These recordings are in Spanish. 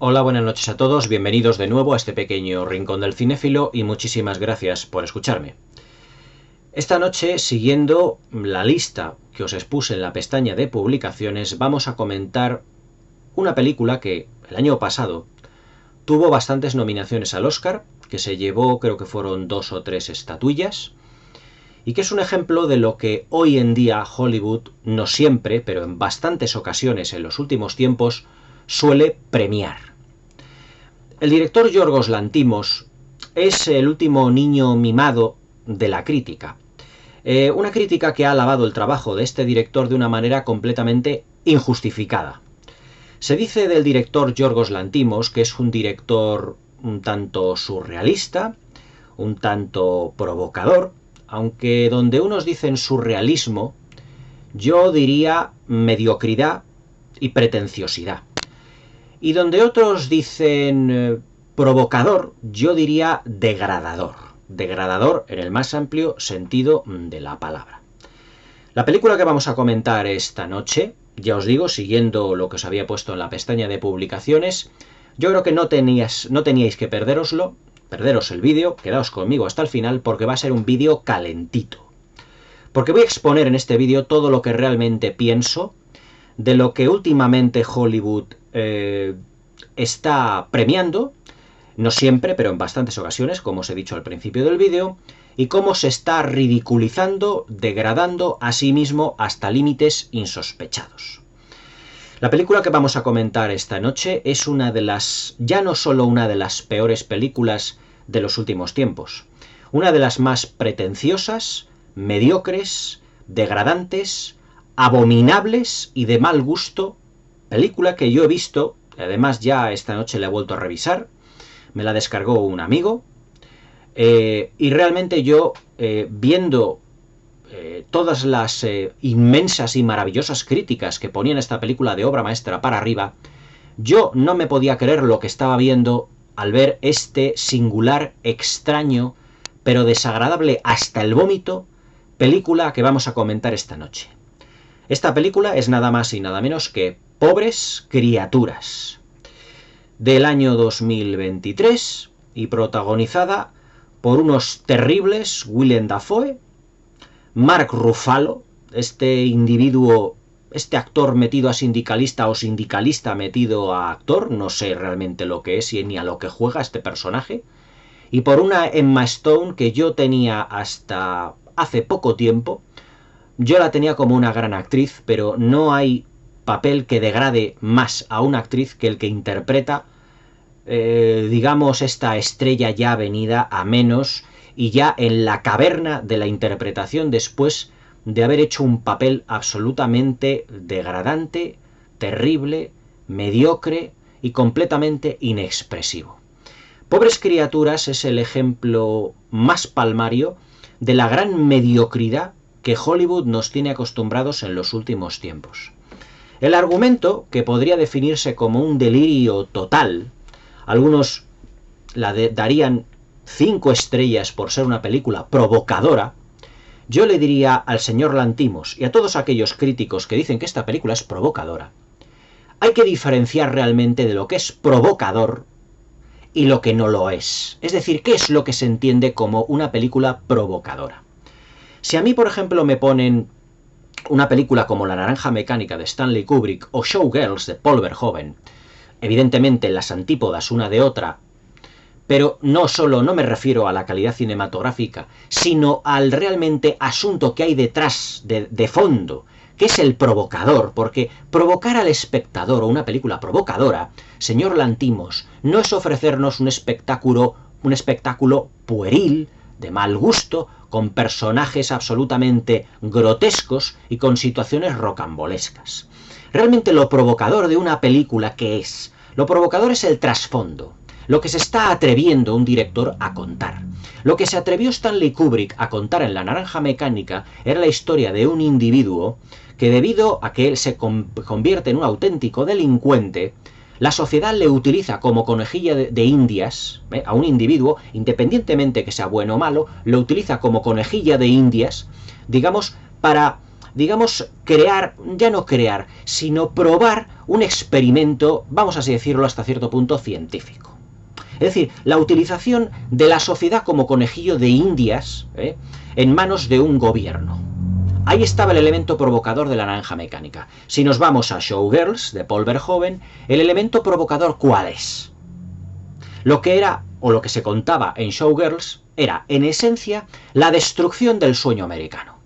Hola, buenas noches a todos, bienvenidos de nuevo a este pequeño rincón del cinéfilo y muchísimas gracias por escucharme. Esta noche, siguiendo la lista que os expuse en la pestaña de publicaciones, vamos a comentar una película que el año pasado tuvo bastantes nominaciones al Oscar, que se llevó, creo que fueron 2 o 3 estatuillas, y que es un ejemplo de lo que hoy en día Hollywood, no siempre, pero en bastantes ocasiones en los últimos tiempos, suele premiar. El director Yorgos Lanthimos es el último niño mimado de la crítica. Una crítica que ha alabado el trabajo de este director de una manera completamente injustificada. Se dice del director Yorgos Lanthimos que es un director un tanto surrealista, un tanto provocador, aunque donde unos dicen surrealismo, yo diría mediocridad y pretenciosidad. Y donde otros dicen provocador, yo diría degradador. Degradador en el más amplio sentido de la palabra. La película que vamos a comentar esta noche, ya os digo, siguiendo lo que os había puesto en la pestaña de publicaciones, yo creo que no teníais que perderos el vídeo, quedaos conmigo hasta el final porque va a ser un vídeo calentito. Porque voy a exponer en este vídeo todo lo que realmente pienso de lo que últimamente Hollywood está premiando, no siempre, pero en bastantes ocasiones, como os he dicho al principio del vídeo, y cómo se está ridiculizando, degradando a sí mismo hasta límites insospechados. La película que vamos a comentar esta noche es una de las, ya no solo una de las peores películas de los últimos tiempos, una de las más pretenciosas, mediocres, degradantes, abominables y de mal gusto, película que yo he visto, además ya esta noche la he vuelto a revisar, me la descargó un amigo, y realmente yo, viendo todas las inmensas y maravillosas críticas que ponían esta película de obra maestra para arriba, yo no me podía creer lo que estaba viendo al ver este singular, extraño, pero desagradable hasta el vómito, película que vamos a comentar esta noche. Esta película es nada más y nada menos que Pobres Criaturas, del año 2023 y protagonizada por unos terribles Willem Dafoe, Mark Ruffalo, este individuo, este actor metido a sindicalista o sindicalista metido a actor, no sé realmente lo que es ni a lo que juega este personaje, y por una Emma Stone que yo tenía hasta hace poco tiempo. Yo la tenía como una gran actriz, pero no hay papel que degrade más a una actriz que el que interpreta, digamos, esta estrella ya venida a menos y ya en la caverna de la interpretación después de haber hecho un papel absolutamente degradante, terrible, mediocre y completamente inexpresivo. Pobres Criaturas es el ejemplo más palmario de la gran mediocridad que Hollywood nos tiene acostumbrados en los últimos tiempos. El argumento, que podría definirse como un delirio total, algunos la darían 5 estrellas por ser una película provocadora, yo le diría al señor Lanthimos y a todos aquellos críticos que dicen que esta película es provocadora, hay que diferenciar realmente de lo que es provocador y lo que no lo es. Es decir, ¿qué es lo que se entiende como una película provocadora? Si a mí, por ejemplo, me ponen una película como La Naranja Mecánica de Stanley Kubrick o Showgirls de Paul Verhoeven, evidentemente las antípodas una de otra, pero no me refiero a la calidad cinematográfica, sino al realmente asunto que hay detrás, de fondo, que es el provocador, porque provocar al espectador o una película provocadora, señor Lanthimos, no es ofrecernos un espectáculo pueril, de mal gusto, con personajes absolutamente grotescos y con situaciones rocambolescas. Realmente lo provocador de una película, ¿qué es? Lo provocador es el trasfondo, lo que se está atreviendo un director a contar. Lo que se atrevió Stanley Kubrick a contar en La Naranja Mecánica era la historia de un individuo que, debido a que él se convierte en un auténtico delincuente, la sociedad le utiliza como conejilla de indias, a un individuo, independientemente que sea bueno o malo, lo utiliza como conejilla de indias, digamos, para digamos, ya no crear, sino probar un experimento, vamos a así decirlo, hasta cierto punto científico. Es decir, la utilización de la sociedad como conejillo de indias en manos de un gobierno. Ahí estaba el elemento provocador de La Naranja Mecánica. Si nos vamos a Showgirls, de Paul Verhoeven, el elemento provocador, ¿cuál es? Lo que era, o lo que se contaba en Showgirls, era, en esencia, la destrucción del sueño americano.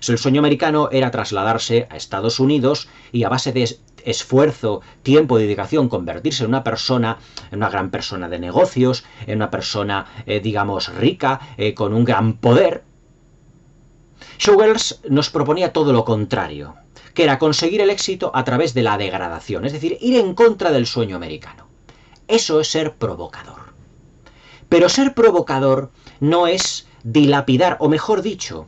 El sueño americano era trasladarse a Estados Unidos y a base de esfuerzo, tiempo y dedicación convertirse en una persona, en una gran persona de negocios, en una persona, digamos, rica, con un gran poder. Showgirls nos proponía todo lo contrario, que era conseguir el éxito a través de la degradación, es decir, ir en contra del sueño americano. Eso es ser provocador. Pero ser provocador no es dilapidar, o mejor dicho,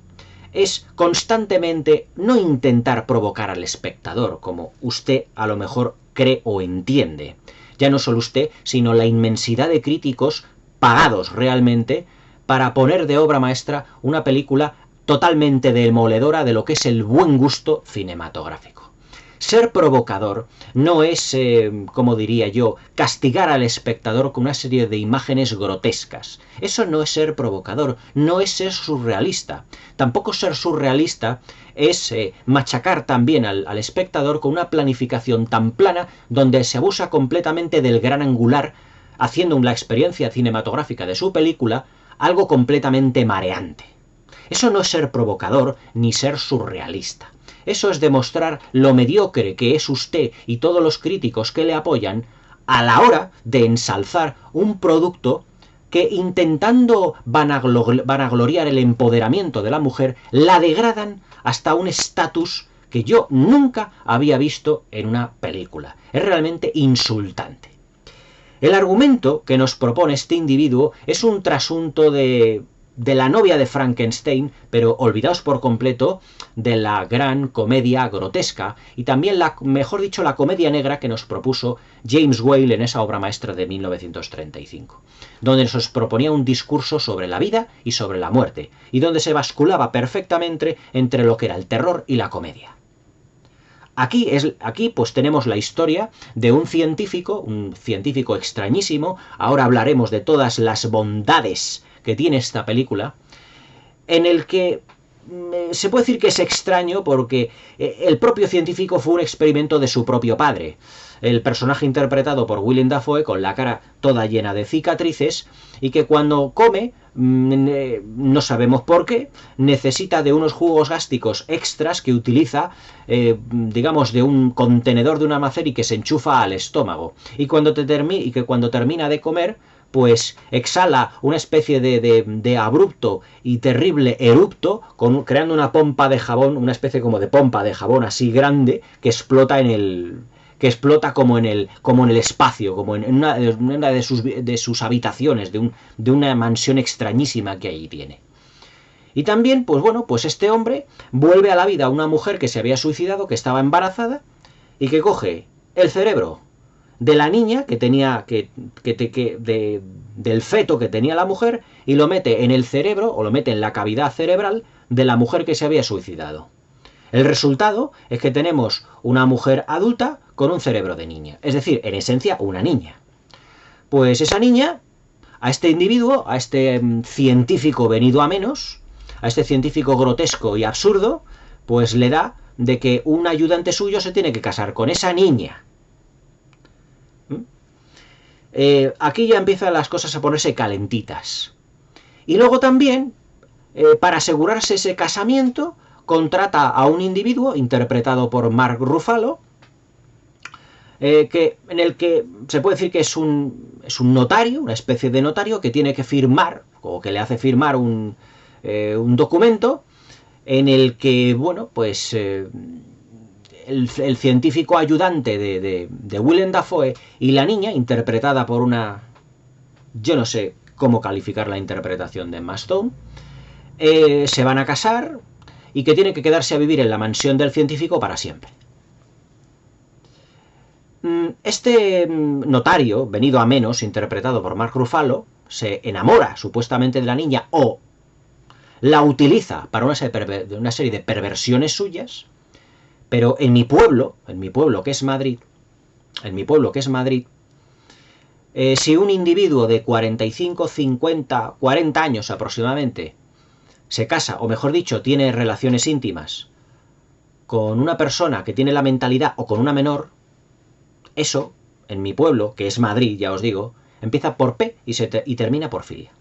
es constantemente no intentar provocar al espectador, como usted a lo mejor cree o entiende. Ya no solo usted, sino la inmensidad de críticos pagados realmente para poner de obra maestra una película totalmente demoledora de lo que es el buen gusto cinematográfico. Ser provocador no es, como diría yo, castigar al espectador con una serie de imágenes grotescas. Eso no es ser provocador, no es ser surrealista. Tampoco ser surrealista es machacar también al espectador con una planificación tan plana donde se abusa completamente del gran angular, haciendo la experiencia cinematográfica de su película algo completamente mareante. Eso no es ser provocador ni ser surrealista. Eso es demostrar lo mediocre que es usted y todos los críticos que le apoyan a la hora de ensalzar un producto que, intentando vanagloriar el empoderamiento de la mujer, la degradan hasta un estatus que yo nunca había visto en una película. Es realmente insultante. El argumento que nos propone este individuo es un trasunto de la novia de Frankenstein, pero olvidaos por completo de la gran comedia grotesca y también, mejor dicho, la comedia negra que nos propuso James Whale en esa obra maestra de 1935, donde nos proponía un discurso sobre la vida y sobre la muerte, y donde se basculaba perfectamente entre lo que era el terror y la comedia. Aquí pues tenemos la historia de un científico extrañísimo. Ahora hablaremos de todas las bondades que tiene esta película, en el que se puede decir que es extraño porque el propio científico fue un experimento de su propio padre. El personaje interpretado por Willem Dafoe, con la cara toda llena de cicatrices, y que cuando come, no sabemos por qué, necesita de unos jugos gástricos extras que utiliza, digamos, de un contenedor de un almacén y que se enchufa al estómago. Y que cuando termina de comer, pues exhala una especie de abrupto y terrible erupto, creando una pompa de jabón, una especie como de pompa de jabón así grande, que explota como en el espacio, como en una de sus habitaciones, de una mansión extrañísima que ahí tiene. Y también, pues bueno, pues este hombre vuelve a la vida a una mujer que se había suicidado, que estaba embarazada, y que coge el cerebro de la niña que tenía del feto que tenía la mujer, y lo mete en el cerebro, o lo mete en la cavidad cerebral de la mujer que se había suicidado. El resultado es que tenemos una mujer adulta con un cerebro de niña, es decir, en esencia, una niña. Pues esa niña, a este individuo, a este científico venido a menos, a este científico grotesco y absurdo, pues le da de que un ayudante suyo se tiene que casar con esa niña. Aquí ya empiezan las cosas a ponerse calentitas. Y luego también, para asegurarse ese casamiento, contrata a un individuo interpretado por Mark Ruffalo, en el que se puede decir que es un notario, una especie de notario que tiene que firmar, o que le hace firmar un documento en el que, bueno, pues el científico ayudante de Willem Dafoe y la niña, interpretada por una... yo no sé cómo calificar la interpretación de Emma Stone, se van a casar y que tiene que quedarse a vivir en la mansión del científico para siempre. Este notario, venido a menos, interpretado por Mark Ruffalo, se enamora supuestamente de la niña o la utiliza para una serie de perversiones suyas, Pero en mi pueblo que es Madrid, si un individuo de 45, 50, 40 años aproximadamente se casa, o mejor dicho, tiene relaciones íntimas con una persona que tiene la mentalidad o con una menor, eso, en mi pueblo, que es Madrid, ya os digo, empieza por P y termina por filia.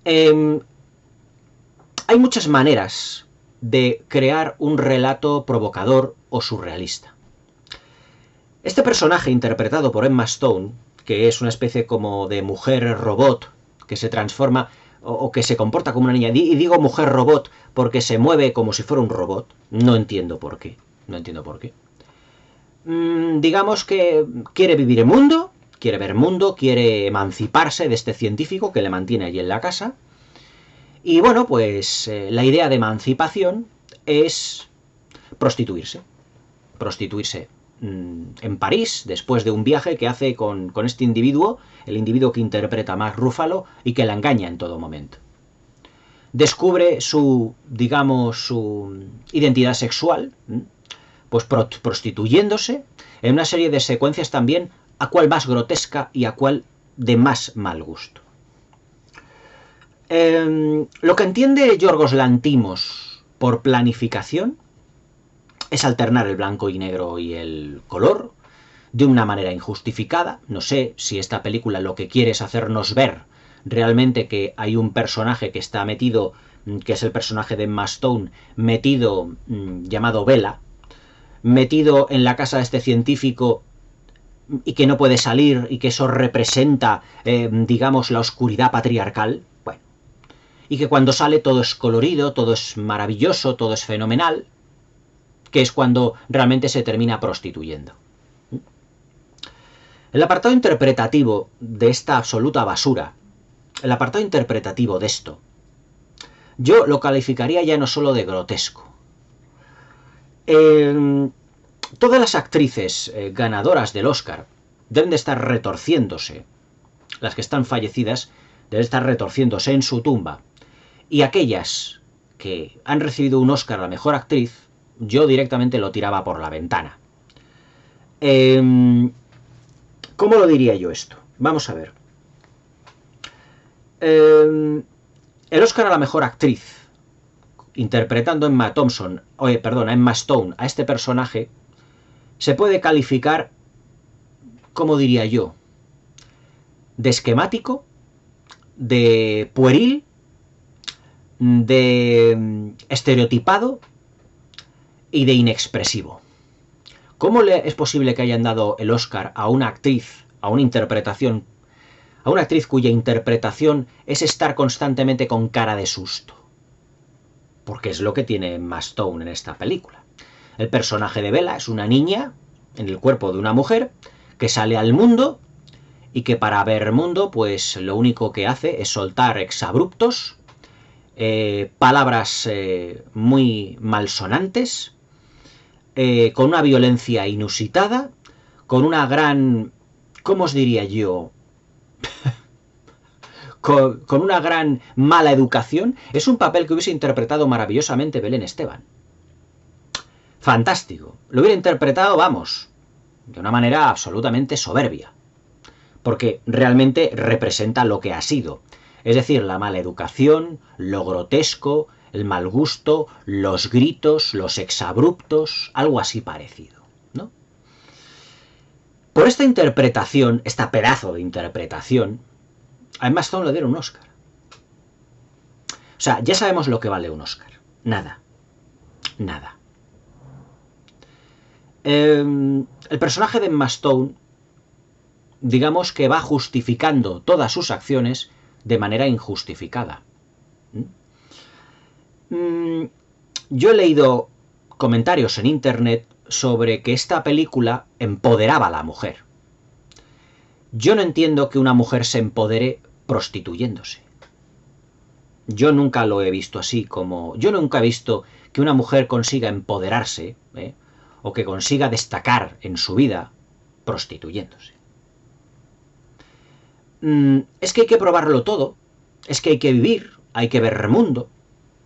Hay muchas maneras de crear un relato provocador o surrealista. Este personaje interpretado por Emma Stone, que es una especie como de mujer robot que se transforma o que se comporta como una niña, y digo mujer robot porque se mueve como si fuera un robot, no entiendo por qué. Digamos que quiere vivir el mundo, quiere ver mundo, quiere emanciparse de este científico que le mantiene allí en la casa. Y bueno, pues la idea de emancipación es prostituirse en París, después de un viaje que hace con este individuo, el individuo que interpreta a Mark Ruffalo y que la engaña en todo momento. Descubre su identidad sexual, pues prostituyéndose en una serie de secuencias también, a cual más grotesca y a cual de más mal gusto. Lo que entiende Yorgos Lanthimos por planificación es alternar el blanco y negro y el color de una manera injustificada. No sé si esta película lo que quiere es hacernos ver realmente que hay un personaje que está metido, que es el personaje de Emma Stone, metido, llamado Bella, metido en la casa de este científico y que no puede salir y que eso representa, digamos, la oscuridad patriarcal. Bueno, y que cuando sale todo es colorido, todo es maravilloso, todo es fenomenal, que es cuando realmente se termina prostituyendo. El apartado interpretativo de esta absoluta basura, el apartado interpretativo de esto, yo lo calificaría ya no solo de grotesco. Todas las actrices ganadoras del Oscar deben de estar retorciéndose, las que están fallecidas deben estar retorciéndose en su tumba, y aquellas que han recibido un Oscar a la mejor actriz, yo directamente lo tiraba por la ventana. ¿Cómo lo diría yo esto? Vamos a ver. El Oscar a la mejor actriz, interpretando a Emma Stone, a este personaje, se puede calificar, ¿cómo diría yo?, de esquemático, de pueril, de estereotipado y de inexpresivo. ¿Cómo es posible que hayan dado el Oscar a una actriz, a una actriz cuya interpretación es estar constantemente con cara de susto? Porque es lo que tiene Emma Stone en esta película. El personaje de Bella es una niña en el cuerpo de una mujer que sale al mundo y que para ver mundo, pues lo único que hace es soltar exabruptos, palabras muy malsonantes, con una violencia inusitada, con una gran, ¿cómo os diría yo?, con una gran mala educación. Es un papel que hubiese interpretado maravillosamente Belén Esteban. Fantástico. Lo hubiera interpretado, vamos, de una manera absolutamente soberbia, porque realmente representa lo que ha sido. Es decir, la mala educación, lo grotesco, el mal gusto, los gritos, los exabruptos, algo así parecido, ¿no? Por esta interpretación, esta pedazo de interpretación, a Emma Stone le dieron un Oscar. O sea, ya sabemos lo que vale un Oscar. Nada. El personaje de Emma Stone, digamos que va justificando todas sus acciones de manera injustificada. Yo he leído comentarios en internet sobre que esta película empoderaba a la mujer. Yo no entiendo que una mujer se empodere prostituyéndose. Yo nunca lo he visto así como... Yo nunca he visto que una mujer consiga empoderarse, o que consiga destacar en su vida prostituyéndose. Es que hay que probarlo todo, es que hay que vivir, hay que ver mundo.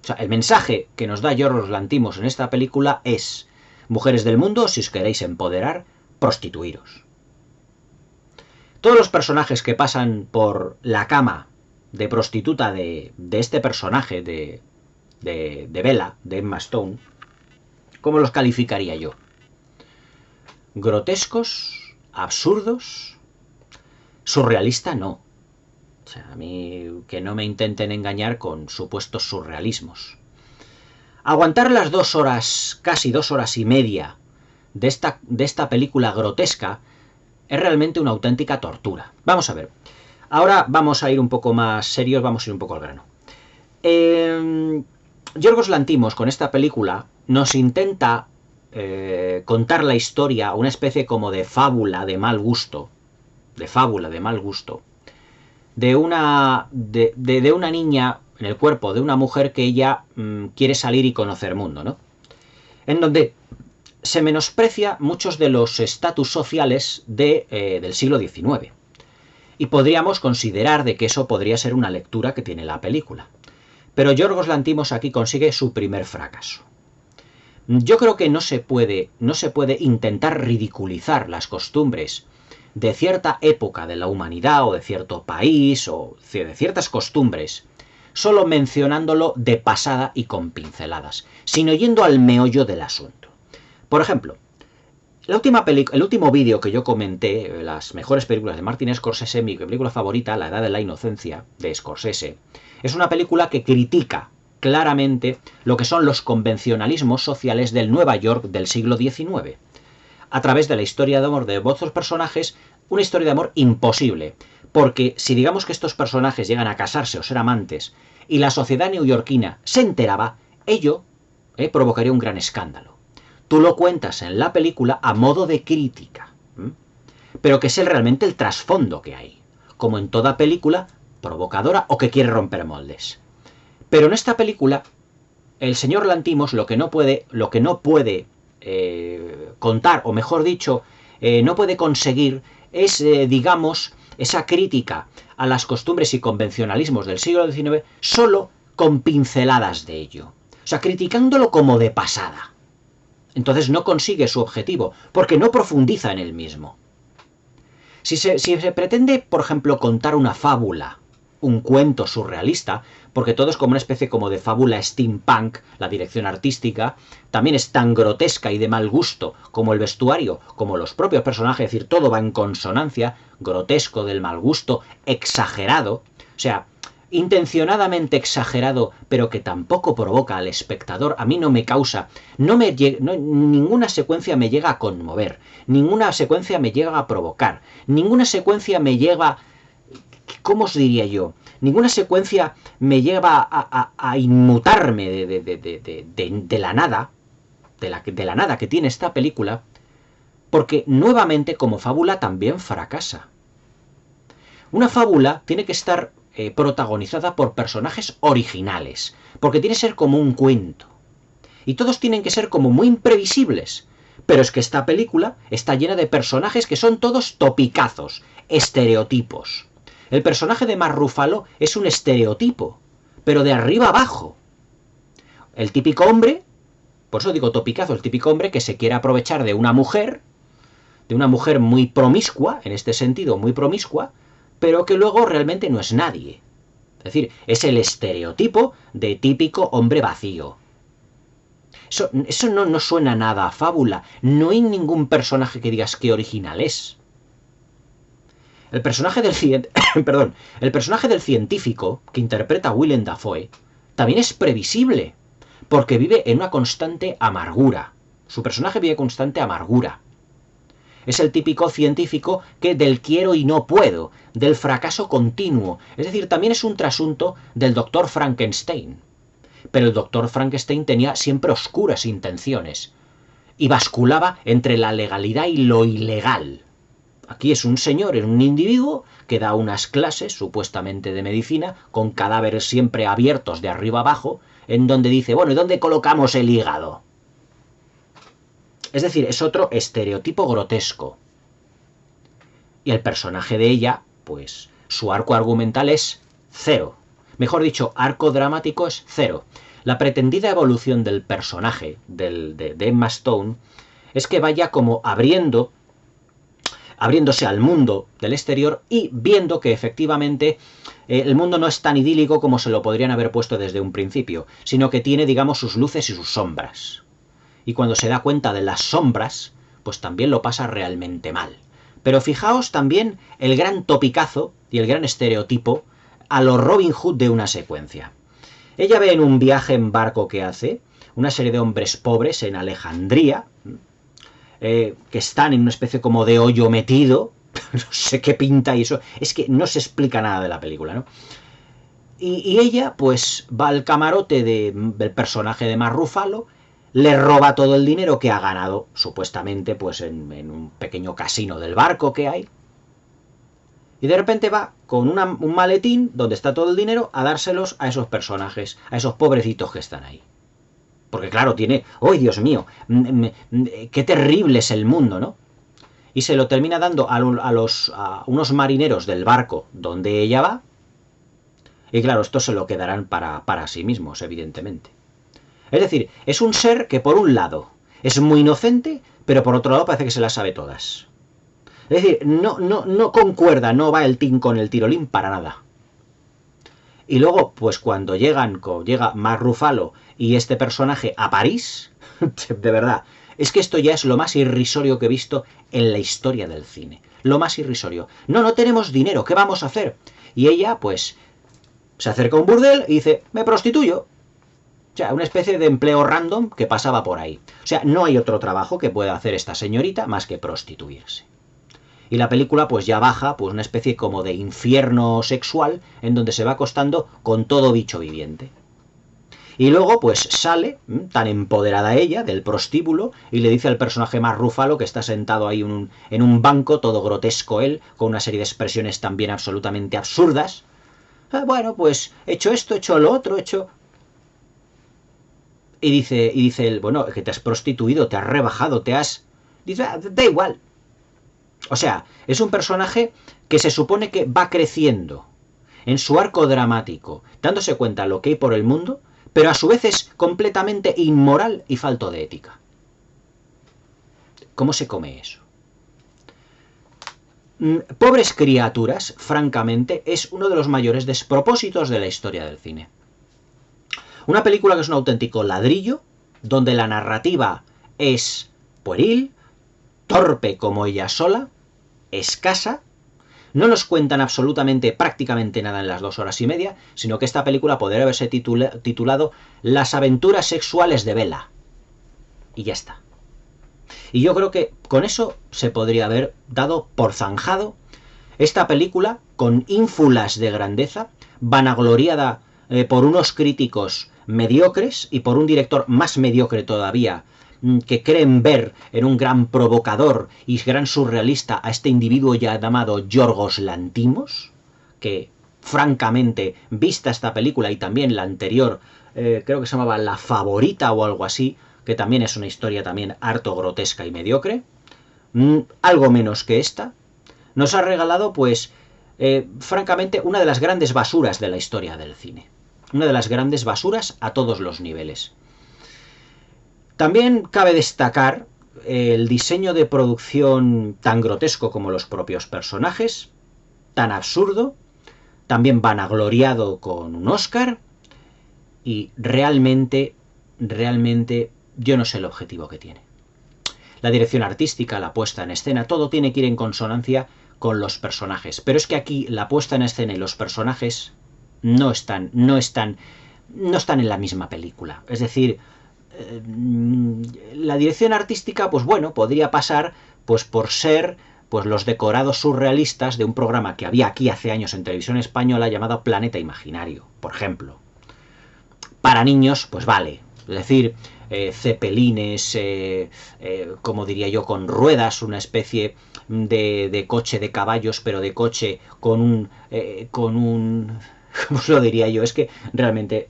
O sea, el mensaje que nos da Yorgos Lanthimos en esta película es: mujeres del mundo, si os queréis empoderar, prostituiros. Todos los personajes que pasan por la cama de prostituta de este personaje, de Bella, de Emma Stone, ¿cómo los calificaría yo? Grotescos, absurdos, surrealista no. O sea, a mí que no me intenten engañar con supuestos surrealismos. Aguantar las 2 horas, casi 2 horas y media de esta película grotesca es realmente una auténtica tortura. Vamos a ver. Ahora vamos a ir un poco más serios, vamos a ir un poco al grano. Yorgos Lanthimos con esta película nos intenta contar la historia, una especie como de fábula de mal gusto, de una niña en el cuerpo de una mujer que ella quiere salir y conocer el mundo, ¿no? En donde se menosprecia muchos de los estatus sociales del siglo XIX. Y podríamos considerar de que eso podría ser una lectura que tiene la película. Pero Yorgos Lanthimos aquí consigue su primer fracaso. Yo creo que no se puede intentar ridiculizar las costumbres de cierta época de la humanidad o de cierto país o de ciertas costumbres solo mencionándolo de pasada y con pinceladas, sino yendo al meollo del asunto. Por ejemplo, el último vídeo que yo comenté, las mejores películas de Martin Scorsese, mi película favorita, La Edad de la Inocencia, de Scorsese, es una película que critica claramente lo que son los convencionalismos sociales del Nueva York del siglo XIX. A través de la historia de amor de vuestros personajes, una historia de amor imposible, porque si digamos que estos personajes llegan a casarse o ser amantes y la sociedad neoyorquina se enteraba, ello provocaría un gran escándalo. Tú lo cuentas en la película a modo de crítica, pero que es realmente el trasfondo que hay, como en toda película provocadora o que quiere romper moldes. Pero en esta película, el señor Lanthimos lo que no puede contar, o mejor dicho, no puede conseguir es, digamos, esa crítica a las costumbres y convencionalismos del siglo XIX solo con pinceladas de ello. O sea, criticándolo como de pasada. Entonces no consigue su objetivo, porque no profundiza en él mismo. Si se pretende, por ejemplo, contar una fábula, un cuento surrealista, porque todo es como una especie como de fábula steampunk, la dirección artística también es tan grotesca y de mal gusto como el vestuario, como los propios personajes, es decir, todo va en consonancia, grotesco, del mal gusto, exagerado, o sea, intencionadamente exagerado, pero que tampoco provoca al espectador. A mí no me causa, ninguna secuencia me llega a conmover, ninguna secuencia me llega a provocar, ninguna secuencia me lleva, ¿cómo os diría yo? Ninguna secuencia me lleva a inmutarme de la nada, de la nada que tiene esta película, porque nuevamente como fábula también fracasa. Una fábula tiene que estar protagonizada por personajes originales, porque tiene que ser como un cuento. Y todos tienen que ser como muy imprevisibles. Pero es que esta película está llena de personajes que son todos topicazos, estereotipos. El personaje de Mark Ruffalo es un estereotipo, pero de arriba abajo. El típico hombre, por eso digo topicazo, el típico hombre que se quiere aprovechar de una mujer muy promiscua, en este sentido muy promiscua, pero que luego realmente no es nadie. Es decir, es el estereotipo de típico hombre vacío. Eso no suena nada a fábula. No hay ningún personaje que digas qué original es. El personaje del científico que interpreta a Willem Dafoe también es previsible, porque vive en una constante amargura. Su personaje vive constante amargura. Es el típico científico que del quiero y no puedo, del fracaso continuo. Es decir, también es un trasunto del doctor Frankenstein. Pero el doctor Frankenstein tenía siempre oscuras intenciones y basculaba entre la legalidad y lo ilegal. Aquí es un señor, es un individuo que da unas clases supuestamente de medicina con cadáveres siempre abiertos de arriba abajo, en donde dice, bueno, ¿y dónde colocamos el hígado? Es decir, es otro estereotipo grotesco. Y el personaje de ella, pues su arco argumental es cero. Mejor dicho, arco dramático es cero. La pretendida evolución del personaje de Emma Stone es que vaya como abriéndose al mundo del exterior y viendo que efectivamente el mundo no es tan idílico como se lo podrían haber puesto desde un principio, sino que tiene, digamos, sus luces y sus sombras. Y cuando se da cuenta de las sombras, pues también lo pasa realmente mal. Pero fijaos también el gran topicazo y el gran estereotipo a lo Robin Hood de una secuencia. Ella ve en un viaje en barco que hace una serie de hombres pobres en Alejandría, que están en una especie como de hoyo metido, no sé qué pinta y eso, es que no se explica nada de la película, ¿no? Y ella pues va al camarote del personaje de Mark Ruffalo, le roba todo el dinero que ha ganado, supuestamente, pues en un pequeño casino del barco que hay, y de repente va con un maletín donde está todo el dinero a dárselos a esos personajes, a esos pobrecitos que están ahí. Porque claro, tiene... ¡Oh, Dios mío! ¡Qué terrible es el mundo!, ¿no? Y se lo termina dando a unos marineros del barco donde ella va. Y claro, esto se lo quedarán para sí mismos, evidentemente. Es decir, es un ser que por un lado es muy inocente, pero por otro lado parece que se las sabe todas. Es decir, no concuerda, no va el tin con el tirolín para nada. Y luego, pues cuando llega Mark Ruffalo y este personaje a París, de verdad, es que esto ya es lo más irrisorio que he visto en la historia del cine. Lo más irrisorio. No tenemos dinero, ¿qué vamos a hacer? Y ella, pues, se acerca a un burdel y dice, me prostituyo. O sea, una especie de empleo random que pasaba por ahí. O sea, no hay otro trabajo que pueda hacer esta señorita más que prostituirse. Y la película pues ya baja pues una especie como de infierno sexual en donde se va acostando con todo bicho viviente. Y luego pues sale, tan empoderada ella, del prostíbulo y le dice al personaje Mark Ruffalo, que está sentado ahí en un banco, todo grotesco él, con una serie de expresiones también absolutamente absurdas. Bueno, pues hecho esto, hecho lo otro, hecho... Y dice él, bueno, que te has prostituido, te has rebajado, te has... Dice, da igual. O sea, es un personaje que se supone que va creciendo en su arco dramático, dándose cuenta de lo que hay por el mundo, pero a su vez es completamente inmoral y falto de ética. ¿Cómo se come eso? Pobres criaturas, francamente, es uno de los mayores despropósitos de la historia del cine. Una película que es un auténtico ladrillo, donde la narrativa es pueril, torpe como ella sola, escasa, no nos cuentan absolutamente, prácticamente nada en las 2 horas y media, sino que esta película podría haberse titulado Las aventuras sexuales de Bella. Y ya está. Y yo creo que con eso se podría haber dado por zanjado esta película con ínfulas de grandeza, vanagloriada por unos críticos mediocres y por un director más mediocre todavía, que creen ver en un gran provocador y gran surrealista a este individuo ya llamado Yorgos Lanthimos, que francamente, vista esta película y también la anterior, creo que se llamaba La Favorita o algo así, que también es una historia también harto grotesca y mediocre, algo menos que esta, nos ha regalado pues francamente una de las grandes basuras de la historia del cine. Una de las grandes basuras a todos los niveles. También cabe destacar el diseño de producción tan grotesco como los propios personajes, tan absurdo, también vanagloriado con un Oscar, y realmente yo no sé el objetivo que tiene. La dirección artística, la puesta en escena, todo tiene que ir en consonancia con los personajes, pero es que aquí la puesta en escena y los personajes no están en la misma película. Es decir, la dirección artística, pues bueno, podría pasar pues por ser pues los decorados surrealistas de un programa que había aquí hace años en televisión española llamado Planeta Imaginario, por ejemplo. Para niños, pues vale. Es decir, cepelines, como diría yo, con ruedas, una especie de coche de caballos, pero de coche con un ¿cómo os lo diría yo? Es que realmente,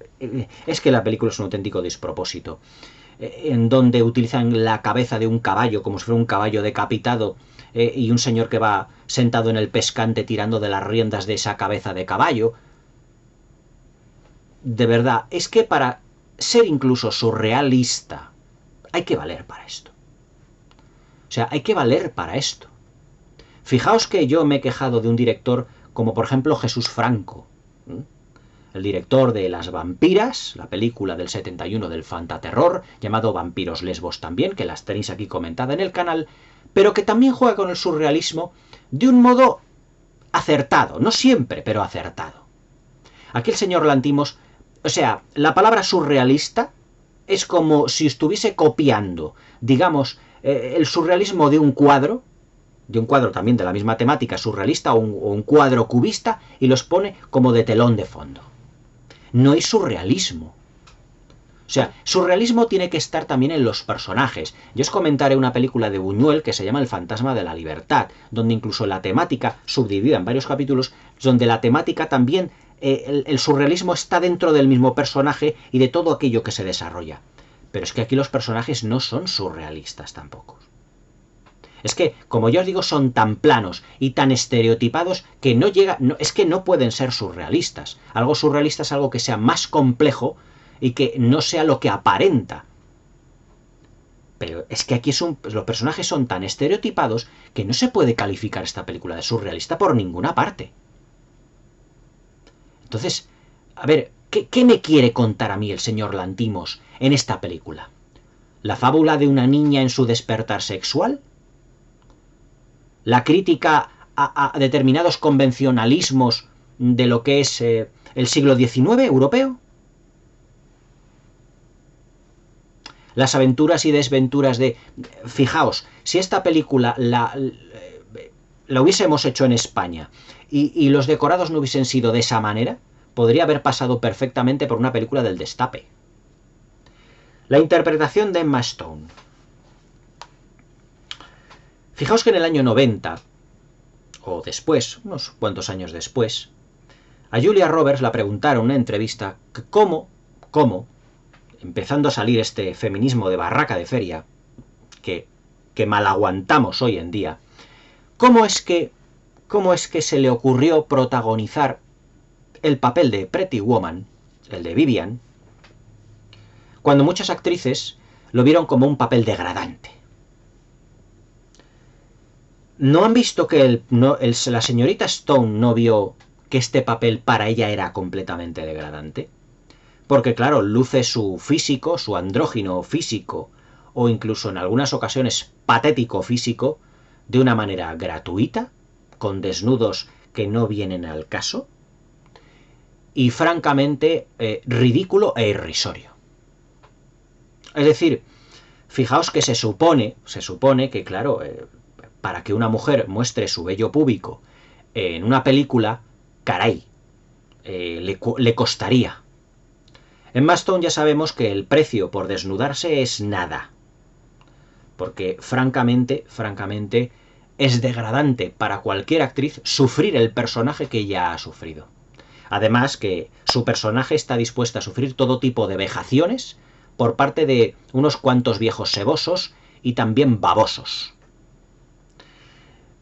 es que la película es un auténtico despropósito. En donde utilizan la cabeza de un caballo, como si fuera un caballo decapitado, y un señor que va sentado en el pescante tirando de las riendas de esa cabeza de caballo. De verdad, es que para ser incluso surrealista, hay que valer para esto. O sea, hay que valer para esto. Fijaos que yo me he quejado de un director como por ejemplo Jesús Franco, el director de Las Vampiras, la película del 71 del fantaterror, llamado Vampiros Lesbos también, que las tenéis aquí comentada en el canal, pero que también juega con el surrealismo de un modo acertado, no siempre, pero acertado. Aquí el señor Lanthimos, o sea, la palabra surrealista es como si estuviese copiando, digamos, el surrealismo de un cuadro también de la misma temática surrealista o un cuadro cubista, y los pone como de telón de fondo. No hay surrealismo. O sea, surrealismo tiene que estar también en los personajes. Yo os comentaré una película de Buñuel que se llama El fantasma de la libertad, donde incluso la temática, subdividida en varios capítulos, donde la temática también, el surrealismo está dentro del mismo personaje y de todo aquello que se desarrolla. Pero es que aquí los personajes no son surrealistas tampoco. Es que, como ya os digo, son tan planos y tan estereotipados que es que no pueden ser surrealistas. Algo surrealista es algo que sea más complejo y que no sea lo que aparenta. Pero es que aquí los personajes son tan estereotipados que no se puede calificar esta película de surrealista por ninguna parte. Entonces, a ver, ¿qué me quiere contar a mí el señor Lanthimos en esta película? ¿La fábula de una niña en su despertar sexual? ¿La crítica a determinados convencionalismos de lo que es el siglo XIX europeo? Las aventuras y desventuras de... Fijaos, si esta película la hubiésemos hecho en España y los decorados no hubiesen sido de esa manera, podría haber pasado perfectamente por una película del Destape. La interpretación de Emma Stone. Fijaos que en el año 90, o después, unos cuantos años después, a Julia Roberts la preguntaron en una entrevista que cómo, empezando a salir este feminismo de barraca de feria, que mal aguantamos hoy en día, ¿cómo es que se le ocurrió protagonizar el papel de Pretty Woman, el de Vivian, cuando muchas actrices lo vieron como un papel degradante? ¿No han visto que la señorita Stone no vio que este papel para ella era completamente degradante? Porque claro, luce su físico, su andrógino físico, o incluso en algunas ocasiones patético físico, de una manera gratuita, con desnudos que no vienen al caso, y francamente ridículo e irrisorio. Es decir, fijaos que se supone que, claro, para que una mujer muestre su vello púbico en una película, caray, le costaría. En Emma Stone ya sabemos que el precio por desnudarse es nada. Porque francamente, es degradante para cualquier actriz sufrir el personaje que ella ha sufrido. Además que su personaje está dispuesta a sufrir todo tipo de vejaciones por parte de unos cuantos viejos sebosos y también babosos.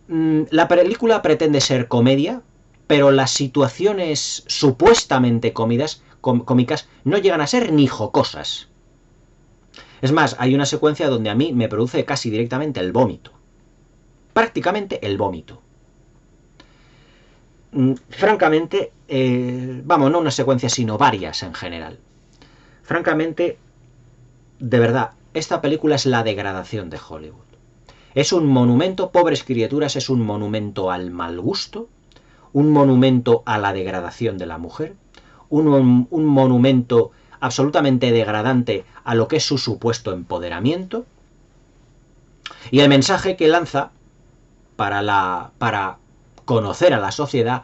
La película pretende ser comedia, pero las situaciones supuestamente cómicas no llegan a ser ni jocosas. Es más, hay una secuencia donde a mí me produce casi directamente el vómito. Prácticamente el vómito. Francamente, no una secuencia, sino varias en general. Francamente, de verdad, esta película es la degradación de Hollywood. Es un monumento, pobres criaturas, es un monumento al mal gusto, un monumento a la degradación de la mujer, un monumento absolutamente degradante a lo que es su supuesto empoderamiento, y el mensaje que lanza para conocer a la sociedad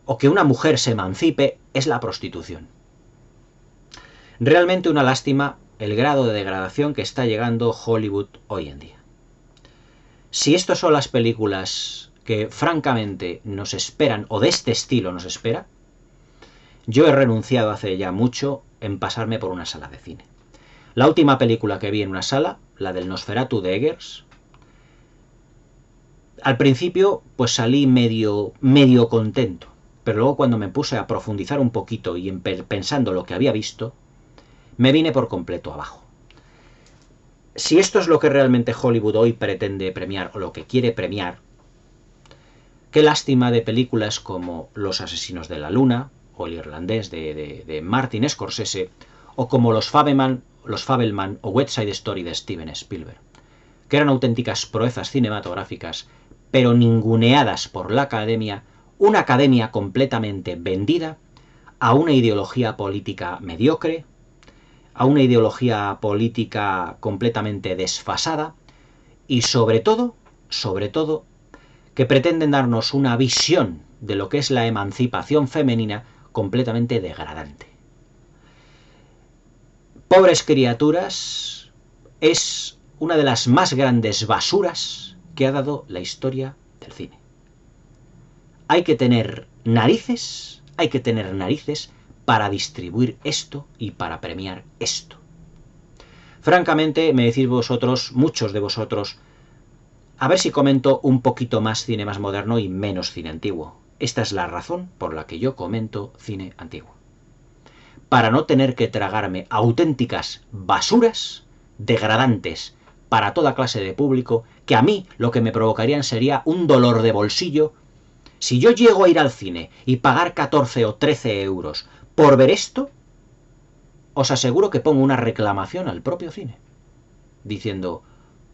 o que una mujer se emancipe es la prostitución. Realmente una lástima el grado de degradación que está llegando Hollywood hoy en día. Si estas son las películas que francamente nos esperan, o de este estilo nos espera, yo he renunciado hace ya mucho en pasarme por una sala de cine. La última película que vi en una sala, la del Nosferatu de Eggers, al principio pues salí medio contento, pero luego cuando me puse a profundizar un poquito y pensando lo que había visto, me vine por completo abajo. Si esto es lo que realmente Hollywood hoy pretende premiar, o lo que quiere premiar, qué lástima de películas como Los asesinos de la luna, o El irlandés de Martin Scorsese, o como Los Fabelman o West Side Story de Steven Spielberg, que eran auténticas proezas cinematográficas, pero ninguneadas por la academia, una academia completamente vendida a una ideología política mediocre, a una ideología política completamente desfasada y sobre todo, que pretenden darnos una visión de lo que es la emancipación femenina completamente degradante. Pobres criaturas es una de las más grandes basuras que ha dado la historia del cine. Hay que tener narices para distribuir esto y para premiar esto. Francamente, me decís vosotros, muchos de vosotros, a ver si comento un poquito más cine más moderno y menos cine antiguo. Esta es la razón por la que yo comento cine antiguo. Para no tener que tragarme auténticas basuras degradantes para toda clase de público, que a mí lo que me provocarían sería un dolor de bolsillo. Si yo llego a ir al cine y pagar 14 o 13 euros por ver esto, os aseguro que pongo una reclamación al propio cine, diciendo,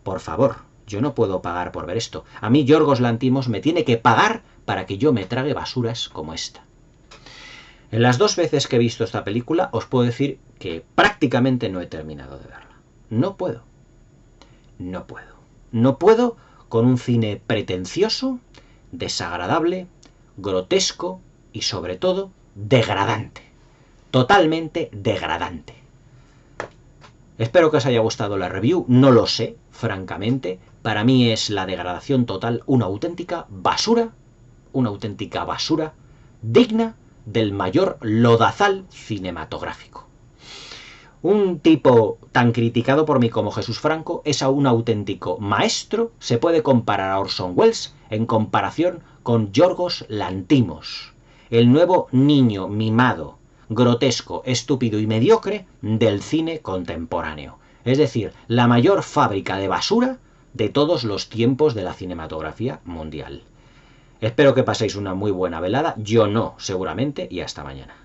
por favor, yo no puedo pagar por ver esto. A mí Yorgos Lanthimos me tiene que pagar para que yo me trague basuras como esta. En las 2 veces que he visto esta película, os puedo decir que prácticamente no he terminado de verla. No puedo. No puedo con un cine pretencioso, desagradable, grotesco y sobre todo degradante. Totalmente degradante. Espero que os haya gustado la review, no lo sé, francamente. Para mí es la degradación total, una auténtica basura digna del mayor lodazal cinematográfico. Un tipo tan criticado por mí como Jesús Franco es un auténtico maestro, se puede comparar a Orson Welles en comparación con Yorgos Lanthimos, el nuevo niño mimado, grotesco, estúpido y mediocre del cine contemporáneo. Es decir, la mayor fábrica de basura de todos los tiempos de la cinematografía mundial. Espero que paséis una muy buena velada, yo no, seguramente, y hasta mañana.